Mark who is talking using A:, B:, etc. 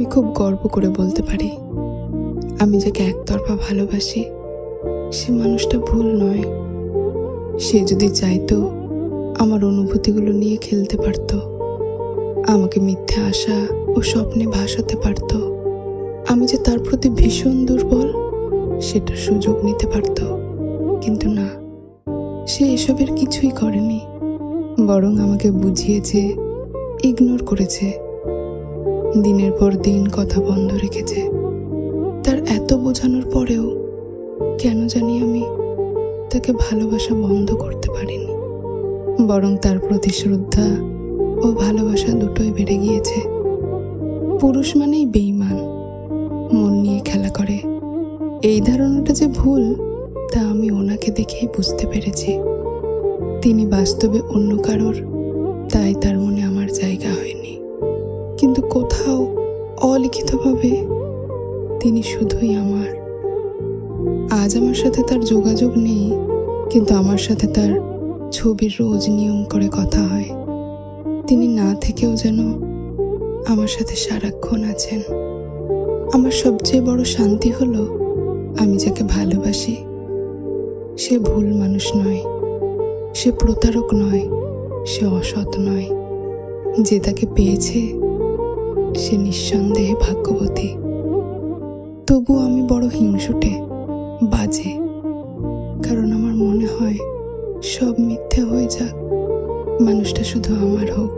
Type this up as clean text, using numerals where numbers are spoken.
A: আমি খুব গর্ব করে বলতে পারি, আমি যাকে একতরফা ভালোবাসি সে মানুষটা ভুল নয়। সে যদি চাইতো আমার অনুভূতিগুলো নিয়ে খেলতে পারত, আমাকে মিথ্যে আশা ও স্বপ্নে ভাসাতে পারত। আমি যে তার প্রতি ভীষণ দুর্বল সেটার সুযোগ নিতে পারত, কিন্তু না, সে এসবের কিছুই করেনি। বরং আমাকে বুঝিয়েছে, ইগনোর করেছে, দিনের পর দিন কথা বন্ধ রেখেছে। তার এত বোঝানোর পরেও কেন জানি আমি তাকে ভালোবাসা বন্ধ করতে পারিনি, বরং তার প্রতি শ্রদ্ধা ও ভালোবাসা দুটোই বেড়ে গিয়েছে। পুরুষ মানেই বেঈমান, মন নিয়ে খেলা করে, এই ধারণাটা যে ভুল তা আমি ওনাকে দেখেই বুঝতে পেরেছি। তিনি বাস্তবে অন্য কারোর, তাই তার মনে আমার জায়গা হয়নি। কিন্তু কোথাও অলিখিতভাবে তিনি শুধুই আমার। আজ আমার সাথে তার যোগাযোগ নেই, কিন্তু আমার সাথে তার ছবির রোজ নিয়ম করে কথা হয়। তিনি না থেকেও যেন আমার সাথে সারাক্ষণ আছেন। আমার সবচেয়ে বড় শান্তি হলো আমি যাকে ভালোবাসি সে ভুল মানুষ নয়, সে প্রতারক নয়, সে অসৎ নয়। যে তাকে পেয়েছে সে নিঃসন্দেহে ভাগ্যবতী। তবুও আমি বড় হিংসুটে, বাজে, কারণ আমার মনে হয় সব মিথ্যে হয়ে যাক, মানুষটা শুধু আমার হোক।